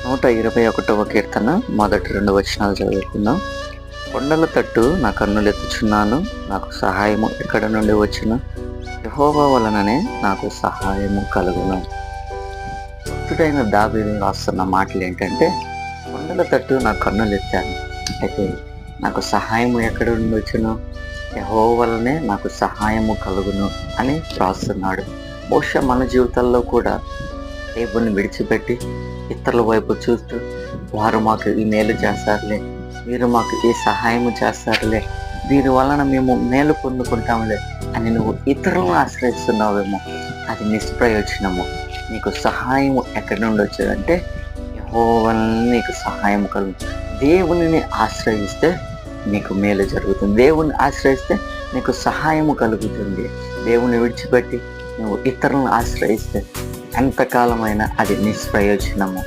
121వ కీర్తన మొదటి 2 వచనాలు చదువుకుందాం. కొండల తట్టు నా కన్నులెత్తుచున్నాను, నాకు సహాయము ఎక్కడ నుండి వచ్చును? యెహోవా వలననే నాకు సహాయము కలుగును. భక్తుడైన దావీదు రాస్తున్న మాటలు ఏంటంటే, కొండల తట్టు నా కన్నులెత్తాను, అయితే నాకు సహాయము ఎక్కడ నుండి వచ్చును? యెహోవా వలనే నాకు సహాయము కలుగును అని రాస్తున్నాడు. బహుశా మన జీవితాల్లో కూడా దేవుణ్ణి విడిచిపెట్టి ఇతరుల వైపు చూస్తూ, వారు మాకు ఈ మేలు చేస్తారులే, వీరు మాకు ఈ సహాయము చేస్తారులే, వీరి వలన మేము మేలు పొందుకుంటాంలే అని నువ్వు ఇతరులను ఆశ్రయిస్తున్నావేమో. అది నిష్ప్రయోజనము. నీకు సహాయము ఎక్కడి నుండి వచ్చేదంటే యెహోవా వలన నీకు సహాయం కలుగు. దేవునిని ఆశ్రయిస్తే నీకు మేలు జరుగుతుంది. దేవుని ఆశ్రయిస్తే నీకు సహాయము కలుగుతుంది. దేవుని విడిచిపెట్టి నువ్వు ఇతరులను ఆశ్రయిస్తే ఎంతకాలమైనా అది నిష్ప్రయోజనము.